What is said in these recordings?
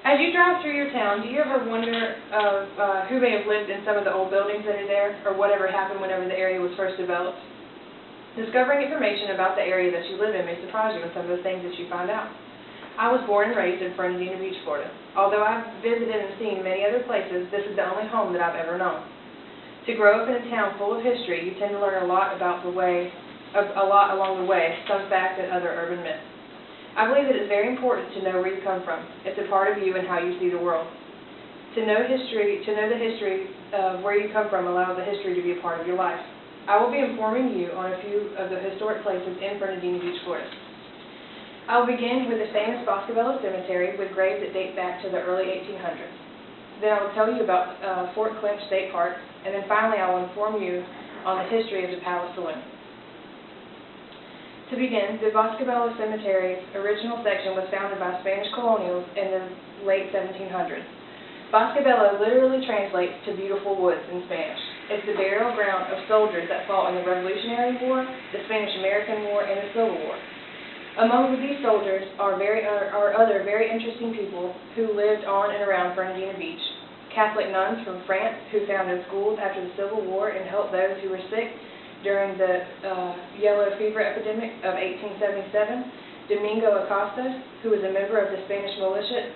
As you drive through your town, do you ever wonder of who may have lived in some of the old buildings that are there, or whatever happened whenever the area was first developed? Discovering information about the area that you live in may surprise you with some of the things that you find out. I was born and raised in Fernandina Beach, Florida. Although I've visited and seen many other places, this is the only home that I've ever known. To grow up in a town full of history, you tend to learn a lot along the way, some facts and other urban myths. I believe that it's very important to know where you come from. It's a part of you and how you see the world. To know the history of where you come from allows the history to be a part of your life. I will be informing you on a few of the historic places in Fernandina Beach, Florida. I will begin with the famous Boscobella Cemetery with graves that date back to the early 1800s. Then I will tell you about Fort Clinch State Park, and then finally I will inform you on the history of the Palace Saloon. To begin, the Boscobella Cemetery's original section was founded by Spanish colonials in the late 1700s. Boscobella literally translates to beautiful woods in Spanish. It's the burial ground of soldiers that fought in the Revolutionary War, the Spanish-American War, and the Civil War. Among these soldiers are other very interesting people who lived on and around Fernandina Beach. Catholic nuns from France who founded schools after the Civil War and helped those who were sick during the yellow fever epidemic of 1877, Domingo Acosta, who was a member of the Spanish militia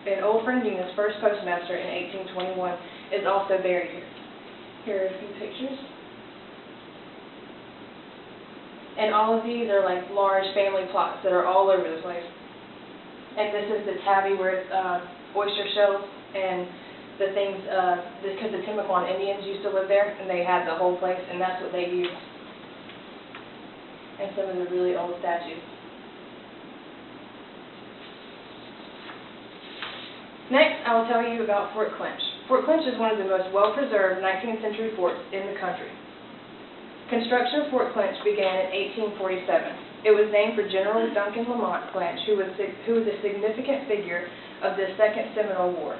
and Old Fernandina's first postmaster in 1821, is also buried here. Here are a few pictures. And all of these are like large family plots that are all over the place. And this is the tabby where it's oyster shells and the things, because the Timucuan Indians used to live there, and they had the whole place, and that's what they used. And some of the really old statues. Next, I will tell you about Fort Clinch. Fort Clinch is one of the most well-preserved 19th century forts in the country. Construction of Fort Clinch began in 1847. It was named for General Duncan Lamont Clinch, who was a significant figure of the Second Seminole War.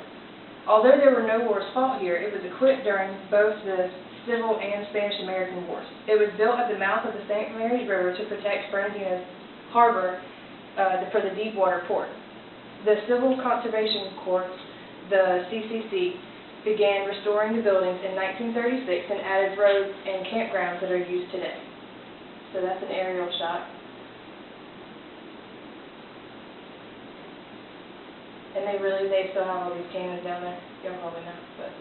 Although there were no wars fought here, it was equipped during both the Civil and Spanish-American Wars. It was built at the mouth of the St. Mary's River to protect Fernandina's harbor for the deepwater port. The Civil Conservation Corps, the CCC, began restoring the buildings in 1936 and added roads and campgrounds that are used today. So that's an aerial shot. And they still have all these cannons down there. You'll probably know, but.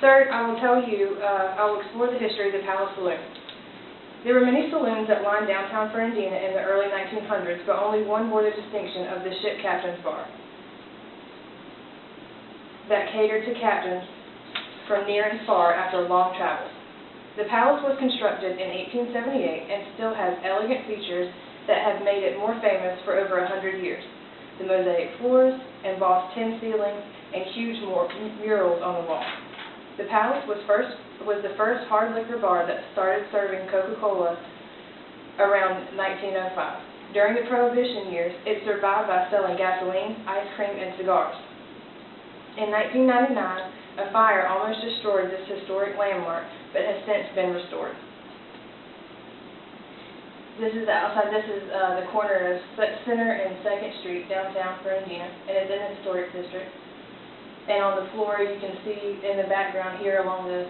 Third, I will explore the history of the Palace Saloon. There were many saloons that lined downtown Fernandina in the early 1900s, but only one bore the distinction of the Ship Captain's Bar that catered to captains from near and far after long travels. The palace was constructed in 1878 and still has elegant features that have made it more famous for over 100 years. The mosaic floors, embossed tin ceilings, and huge murals on the wall. The palace was the first hard liquor bar that started serving Coca-Cola around 1905. During the Prohibition years, it survived by selling gasoline, ice cream, and cigars. In 1999, a fire almost destroyed this historic landmark, but has since been restored. This is the outside. This is the corner of Center and 2nd Street, downtown Fernandina, and it's in the historic district. And on the floor, you can see in the background here along the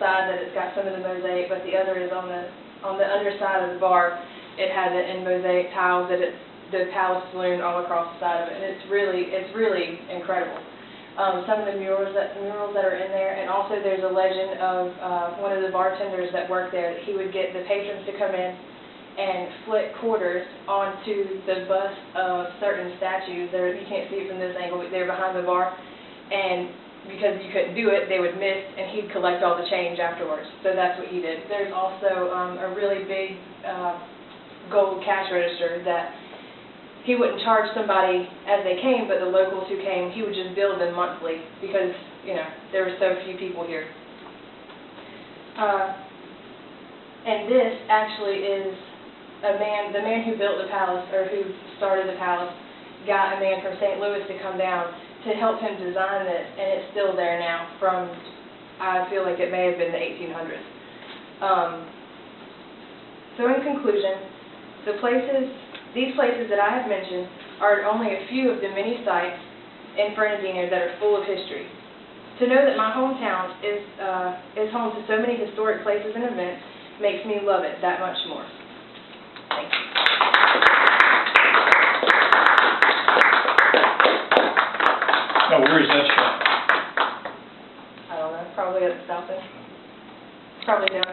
side that it's got some of the mosaic, but the other is on the underside of the bar. It has it in mosaic tiles that it's the Palace Saloon all across the side of it, and it's really incredible. Some of the murals that are in there, and also there's a legend of one of the bartenders that worked there that he would get the patrons to come in and flick quarters onto the bust of certain statues. You can't see it from this angle, but they're behind the bar, and because you couldn't do it, they would miss, and he'd collect all the change afterwards. So that's what he did. There's also a really big gold cash register that he wouldn't charge somebody as they came, but the locals who came, he would just bill them monthly because, there were so few people here. And this actually is the man who built the palace, or who started the palace, got a man from St. Louis to come down to help him design this, and it's still there now from, I feel like it may have been the 1800s. So in conclusion, the places These places that I have mentioned are only a few of the many sites in Fernandina that are full of history. To know that my hometown is home to so many historic places and events makes me love it that much more. Thank you. Now, where is that shot? I don't know, probably at the south end. Probably down